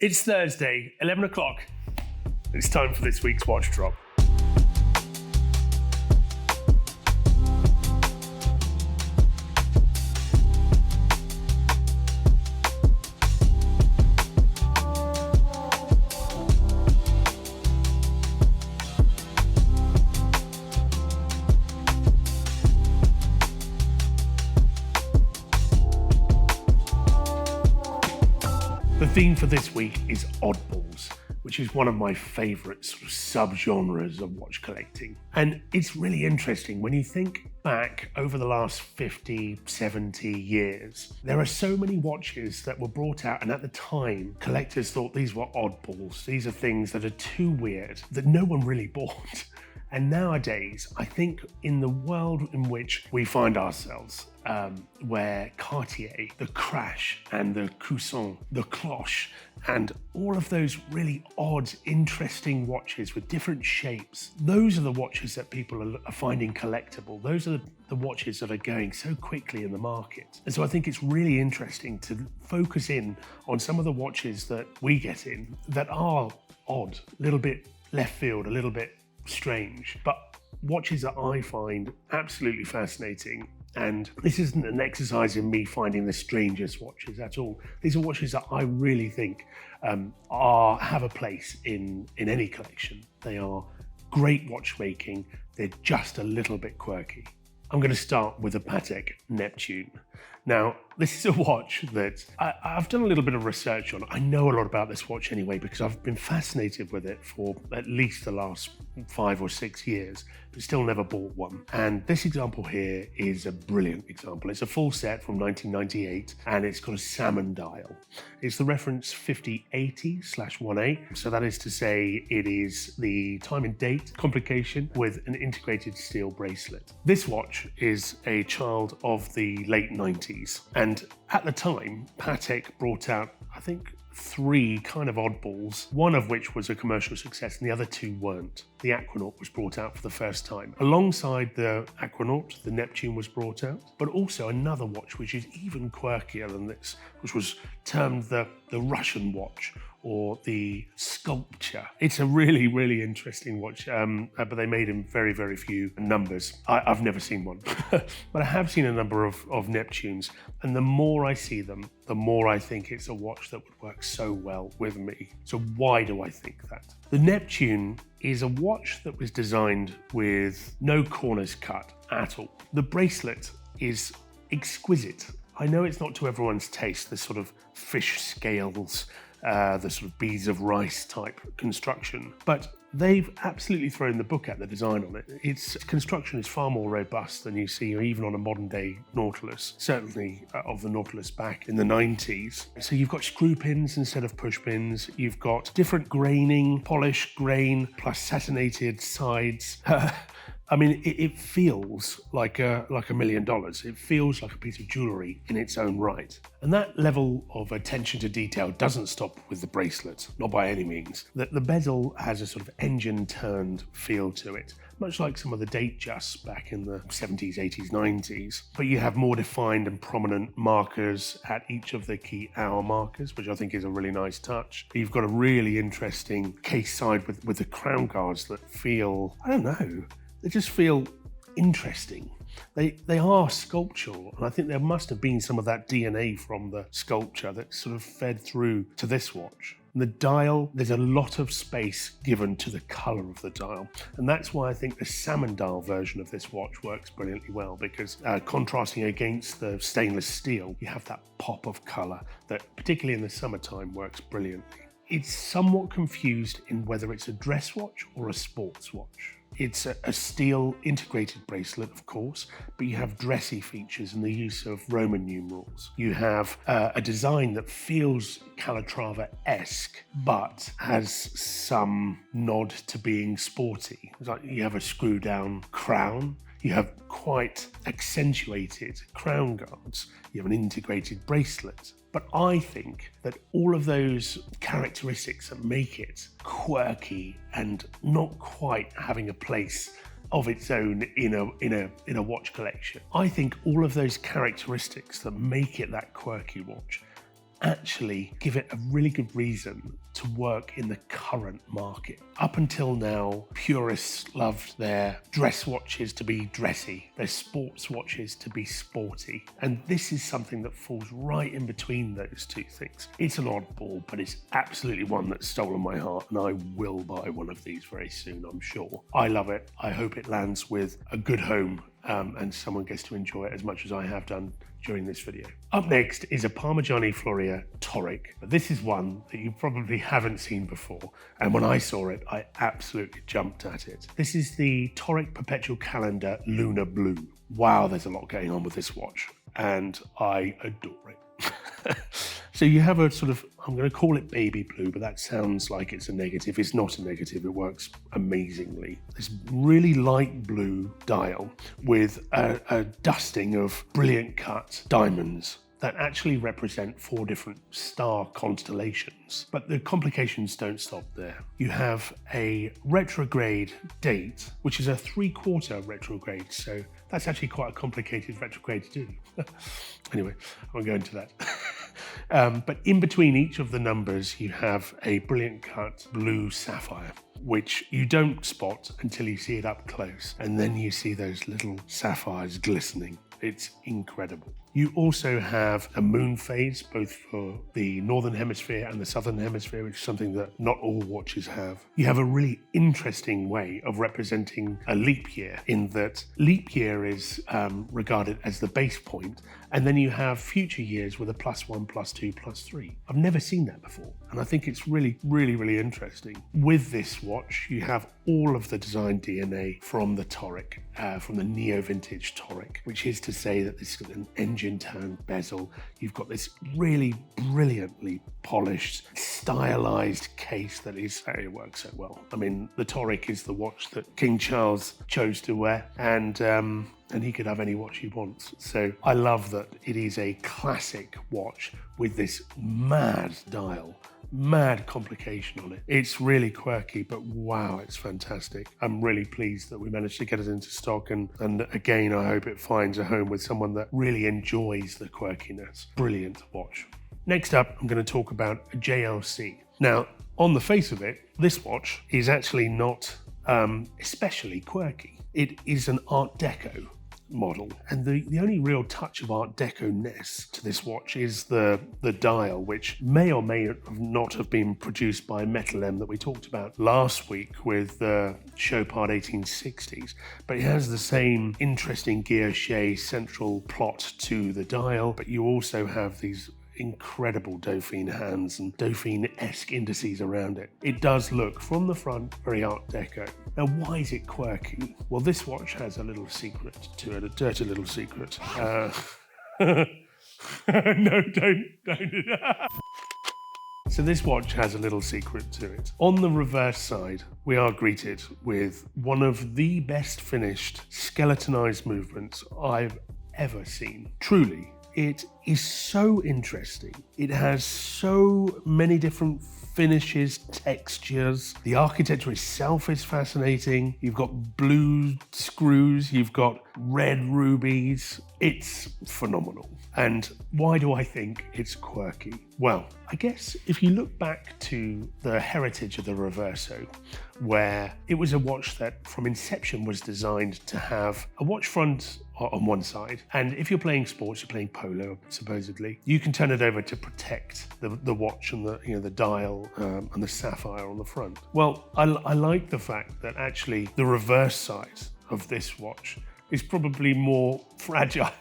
It's Thursday, 11 o'clock. It's time for this week's watch drop. The theme for this week is Oddballs, which is one of my favourite sort of subgenres of watch collecting. And it's really interesting when you think back over the last 50, 70 years. There are so many watches that were brought out, and at the time, collectors thought these were oddballs. These are things that are too weird, that no one really bought. And nowadays, I think in the world in which we find ourselves, where Cartier, the Crash and the Cousson, the Cloche, and all of those really odd, interesting watches with different shapes, those are the watches that people are finding collectible. Those are the watches that are going so quickly in the market. And so I think it's really interesting to focus in on some of the watches that we get in that are odd, a little bit left field, a little bit strange, but watches that I find absolutely fascinating. And this isn't an exercise in me finding the strangest watches at all. These are watches that I really think have a place in any collection. They are great watchmaking. They're just a little bit quirky. I'm going to start with a Patek Neptune. Now, this is a watch that I've done a little bit of research on. I know a lot about this watch anyway because I've been fascinated with it for at least the last 5 or 6 years, but still never bought one. And this example here is a brilliant example. It's a full set from 1998 and it's got a salmon dial. It's the reference 5080/18, so that is to say it is the time and date complication with an integrated steel bracelet. This watch is a child of the late 90s, and at the time Patek brought out, I think, 3 kind of oddballs, one of which was a commercial success and the other 2 weren't. The Aquanaut was brought out for the first time. Alongside the Aquanaut, the Neptune was brought out, but also another watch which is even quirkier than this, which was termed the Russian watch, or the sculpture. It's a really, really interesting watch, but they made in very, very few numbers. I've never seen one, but I have seen a number of Neptunes, and the more I see them, the more I think it's a watch that would work so well with me. So why do I think that? The Neptune is a watch that was designed with no corners cut at all. The bracelet is exquisite. I know it's not to everyone's taste, the sort of fish scales, the sort of beads of rice type construction, but they've absolutely thrown the book at the design on it. Its construction is far more robust than you see even on a modern day Nautilus, certainly of the Nautilus back in the 90s. So you've got screw pins instead of push pins, you've got different graining, polished grain plus satinated sides. I mean, it feels like $1 million. It feels like a piece of jewellery in its own right. And that level of attention to detail doesn't stop with the bracelet, not by any means. The bezel has a sort of engine-turned feel to it, much like some of the Datejust back in the 70s, 80s, 90s. But you have more defined and prominent markers at each of the key hour markers, which I think is a really nice touch. You've got a really interesting case side with the crown guards that feel, I don't know, they just feel interesting. They are sculptural, and I think there must have been some of that DNA from the sculpture that sort of fed through to this watch. The dial, there's a lot of space given to the colour of the dial, and that's why I think the salmon dial version of this watch works brilliantly well, because contrasting against the stainless steel, you have that pop of colour that, particularly in the summertime, works brilliantly. It's somewhat confused in whether it's a dress watch or a sports watch. It's a steel integrated bracelet, of course, but you have dressy features and the use of Roman numerals. You have a design that feels Calatrava-esque, but has some nod to being sporty. It's like you have a screw-down crown, you have quite accentuated crown guards, you have an integrated bracelet. But I think that all of those characteristics that make it quirky and not quite having a place of its own in a watch collection, I think all of those characteristics that make it that quirky watch actually give it a really good reason to work in the current market. Up until now, purists loved their dress watches to be dressy, their sports watches to be sporty. And this is something that falls right in between those two things. It's an oddball, but it's absolutely one that's stolen my heart, and I will buy one of these very soon, I'm sure. I love it. I hope it lands with a good home and someone gets to enjoy it as much as I have done during this video. Up next is a Parmigiani Toric. This is one that you probably haven't seen before, and when I saw it, I absolutely jumped at it. This is the Toric Perpetual Calendar Luna Blue. Wow, there's a lot going on with this watch, and I adore it. So you have a sort of, I'm going to call it baby blue, but that sounds like it's a negative. It's not a negative. It works amazingly. This really light blue dial with a dusting of brilliant cut diamonds that actually represent 4 different star constellations. But the complications don't stop there. You have a retrograde date, which is a 3/4 retrograde, so that's actually quite a complicated retrograde to do. Anyway, I won't go into that. But in between each of the numbers, you have a brilliant cut blue sapphire, which you don't spot until you see it up close. And then you see those little sapphires glistening. It's incredible. You also have a moon phase, both for the Northern Hemisphere and the Southern Hemisphere, which is something that not all watches have. You have a really interesting way of representing a leap year, in that leap year is regarded as the base point, and then you have future years with a +1, +2, +3. I've never seen that before, and I think it's really, really, really interesting. With this watch, you have all of the design DNA from the Toric, from the neo-vintage Toric, which is to say that this is an engine-turned bezel. You've got this really brilliantly polished, stylized case that is, it works so well. I mean, the Toric is the watch that King Charles chose to wear, and he could have any watch he wants. So I love that it is a classic watch with this mad dial, mad complication on it. It's really quirky, but wow, it's fantastic. I'm really pleased that we managed to get it into stock, and again, I hope it finds a home with someone that really enjoys the quirkiness. Brilliant watch. Next up, I'm going to talk about a JLC. Now, on the face of it, this watch is actually not especially quirky. It is an Art Deco model, and the only real touch of Art Deco-ness to this watch is the dial, which may or may not have been produced by Metal M that we talked about last week with the Chopard 1860s, but it has the same interesting guilloche central plot to the dial, but you also have these incredible Dauphine hands and Dauphine-esque indices around it. It does look, from the front, very Art Deco. Now, why is it quirky? Well, this watch has a little secret to it, a dirty little secret. No, don't. So this watch has a little secret to it. On the reverse side, we are greeted with one of the best finished skeletonized movements I've ever seen. Truly, it is so interesting. It has so many different finishes, textures. The architecture itself is fascinating. You've got blue screws, you've got red rubies. It's phenomenal. And why do I think it's quirky? Well, I guess if you look back to the heritage of the Reverso, where it was a watch that from inception was designed to have a watch front on one side, and if you're playing sports, you're playing polo supposedly, you can turn it over to protect the watch and the dial and the sapphire on the front. Well, I like the fact that actually the reverse side of this watch is probably more fragile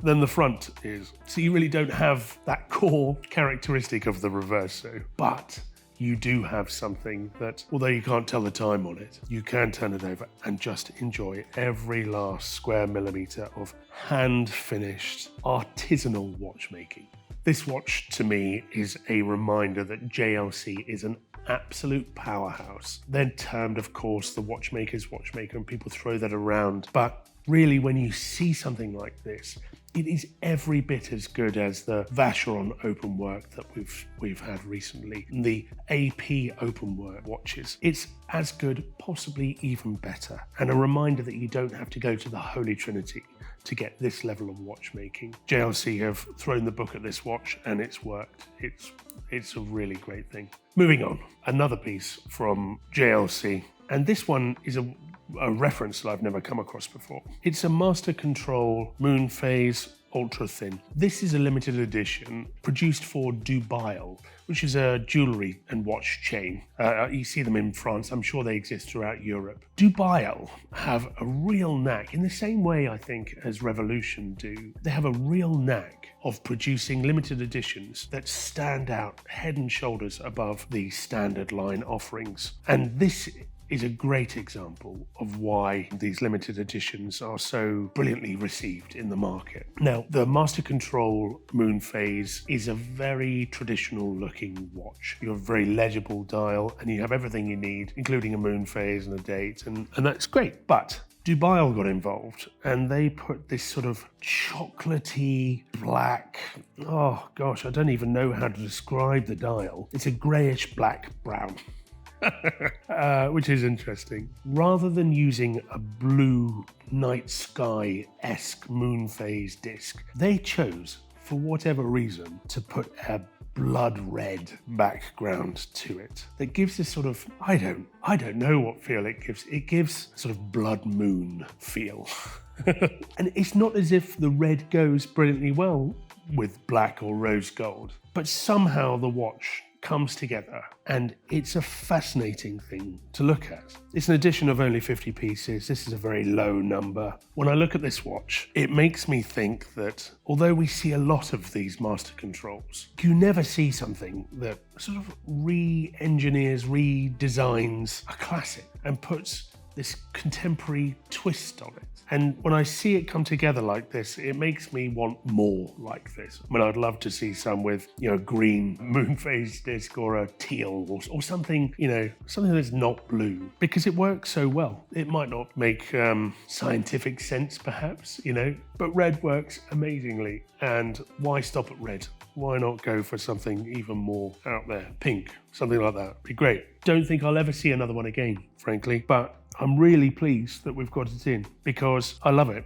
than the front is. So you really don't have that core characteristic of the Reverso, but you do have something that, although you can't tell the time on it, you can turn it over and just enjoy every last square millimeter of hand-finished artisanal watchmaking. This watch, to me, is a reminder that JLC is an absolute powerhouse. They're termed, of course, the watchmaker's watchmaker, and people throw that around. But really, when you see something like this, It is every bit as good as the Vacheron open work that we've had recently, the AP open work watches. It's as good, possibly even better. And a reminder that you don't have to go to the Holy Trinity to get this level of watchmaking. JLC have thrown the book at this watch and it's worked. It's a really great thing. Moving on, another piece from JLC, and this one is a reference that I've never come across before. It's a Master Control moon phase ultra thin. This is a limited edition produced for Dubail, which is a jewellery and watch chain. You see them in France. I'm sure they exist throughout Europe. Dubail have a real knack, in the same way I think as Revolution do. They have a real knack of producing limited editions that stand out head and shoulders above the standard line offerings. And this is a great example of why these limited editions are so brilliantly received in the market. Now, the Master Control Moon Phase is a very traditional looking watch. You have a very legible dial and you have everything you need, including a moon phase and a date, and that's great. But Dubail got involved and they put this sort of chocolatey black, oh gosh, I don't even know how to describe the dial. It's a greyish black brown. Which is interesting. Rather than using a blue night sky-esque moon phase disc, they chose, for whatever reason, to put a blood red background to it that gives this sort of, I don't know what feel it gives. It gives sort of blood moon feel. And it's not as if the red goes brilliantly well with black or rose gold, but somehow the watch comes together and it's a fascinating thing to look at. It's an edition of only 50 pieces. This is a very low number. When I look at this watch, it makes me think that although we see a lot of these Master Controls, you never see something that sort of re-engineers, redesigns a classic and puts this contemporary twist on it. And when I see it come together like this, it makes me want more like this. I mean, I'd love to see some with, green moon phase disc or a teal or something, something that's not blue, because it works so well. It might not make scientific sense, perhaps, but red works amazingly. And why stop at red? Why not go for something even more out there? Pink, something like that. Be great. Don't think I'll ever see another one again, frankly, but I'm really pleased that we've got it in because I love it.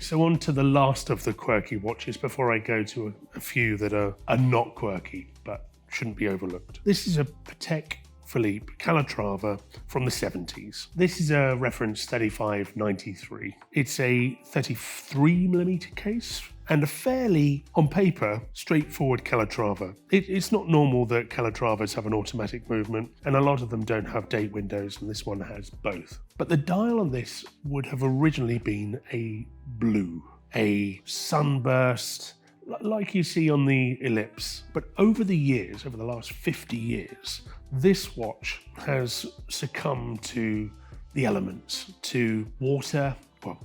So on to the last of the quirky watches before I go to a few that are not quirky but shouldn't be overlooked. This is a Patek Philippe Calatrava from the 70s. This is a reference 3593. It's a 33mm case and a fairly, on paper, straightforward Calatrava. It's not normal that Calatravas have an automatic movement, and a lot of them don't have date windows, and this one has both. But the dial on this would have originally been a blue, a sunburst, like you see on the Ellipse. But over the years, over the last 50 years, this watch has succumbed to the elements, to water,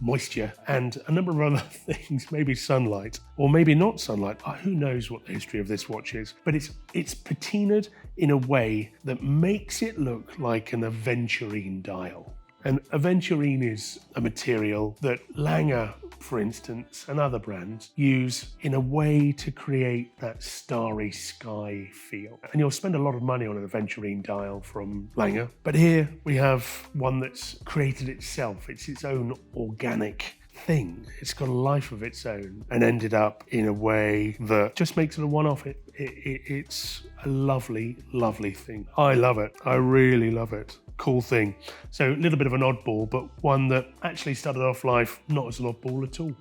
moisture, and a number of other things, maybe sunlight, or maybe not sunlight. Who knows what the history of this watch is, but it's patinaed in a way that makes it look like an aventurine dial. And aventurine is a material that Lange, for instance, and other brands use in a way to create that starry sky feel. And you'll spend a lot of money on an aventurine dial from Lange, but here we have one that's created itself. It's its own organic thing. It's got a life of its own and ended up in a way that just makes it a one-off. It's a lovely, lovely thing. I love it. I really love it. Cool thing. So a little bit of an oddball, but one that actually started off life not as an oddball at all.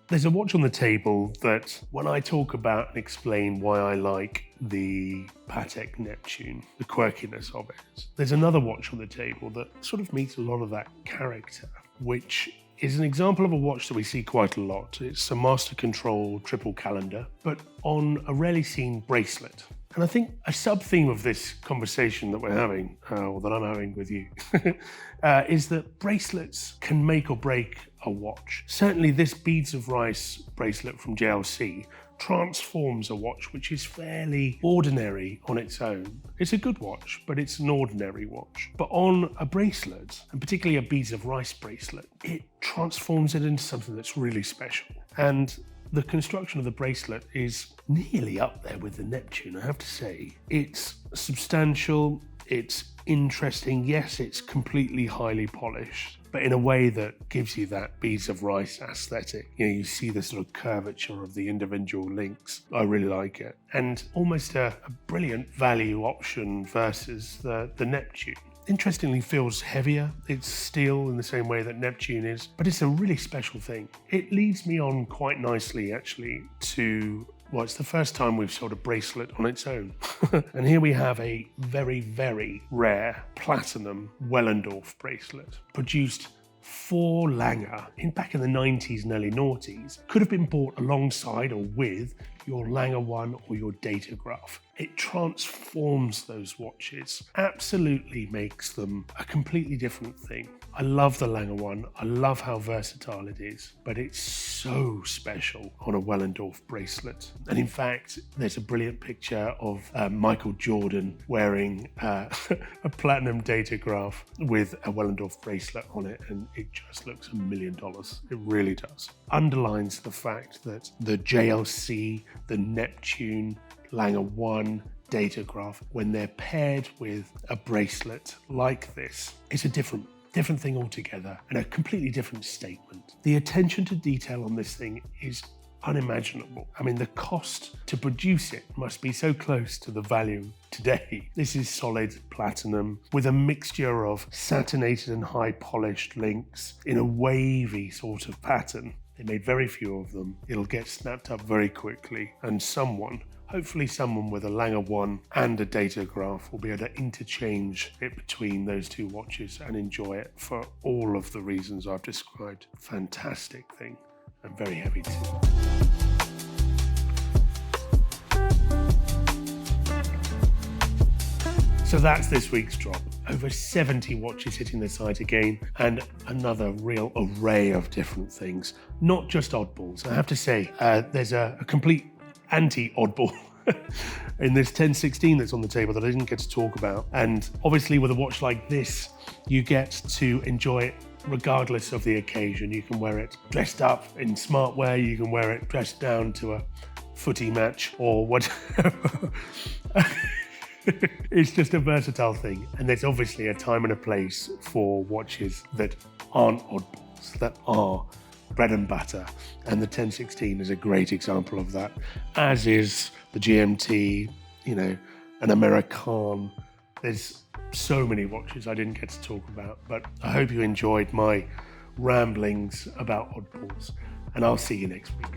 There's a watch on the table that when I talk about and explain why I like the Patek Neptune, the quirkiness of it, there's another watch on the table that sort of meets a lot of that character, which is an example of a watch that we see quite a lot. It's a Master Control triple calendar, but on a rarely seen bracelet. And I think a sub-theme of this conversation that we're having, or that I'm having with you, is that bracelets can make or break a watch. Certainly this Beads of Rice bracelet from JLC transforms a watch which is fairly ordinary on its own. It's a good watch, but it's an ordinary watch. But on a bracelet, and particularly a Beads of Rice bracelet, it transforms it into something that's really special. And The construction of the bracelet is nearly up there with the Neptune, I have to say. It's substantial, it's interesting. Yes, it's completely highly polished, but in a way that gives you that beads of rice aesthetic. You know, you see the sort of curvature of the individual links. I really like it. And almost a brilliant value option versus the Neptune. Interestingly, feels heavier. It's steel in the same way that Neptune is, but it's a really special thing. It leads me on quite nicely, actually, to, well, it's the first time we've sold a bracelet on its own. And here we have a very, very rare platinum Wellendorff bracelet produced for Lange back in the 90s and early noughties. Could have been bought alongside or with your Lange 1 or your Datograph. It transforms those watches, absolutely makes them a completely different thing. I love the Lange 1, I love how versatile it is, but it's so special on a Wellendorff bracelet. And in fact, there's a brilliant picture of Michael Jordan wearing a platinum Datograph with a Wellendorff bracelet on it, and it just looks $1 million. It really does. Underlines the fact that the JLC, the Neptune, Lange 1, Datograph, when they're paired with a bracelet like this, it's a different thing altogether and a completely different statement. The attention to detail on this thing is unimaginable. I mean, the cost to produce it must be so close to the value today. This is solid platinum with a mixture of satinated and high polished links in a wavy sort of pattern. They made very few of them. It'll get snapped up very quickly, and hopefully someone with a Lange 1 and a Datograph will be able to interchange it between those two watches and enjoy it for all of the reasons I've described. Fantastic thing, and very heavy too. So that's this week's drop. Over 70 watches hitting the site again, and another real array of different things. Not just oddballs. I have to say, there's a complete anti-oddball in this 1016 that's on the table that I didn't get to talk about. And obviously with a watch like this, you get to enjoy it regardless of the occasion. You can wear it dressed up in smart wear, you can wear it dressed down to a footy match or whatever. It's just a versatile thing, and there's obviously a time and a place for watches that aren't oddballs, that are bread and butter, and the 1016 is a great example of that, as is the GMT, you know, an American. There's so many watches I didn't get to talk about, but I hope you enjoyed my ramblings about oddballs, and I'll see you next week.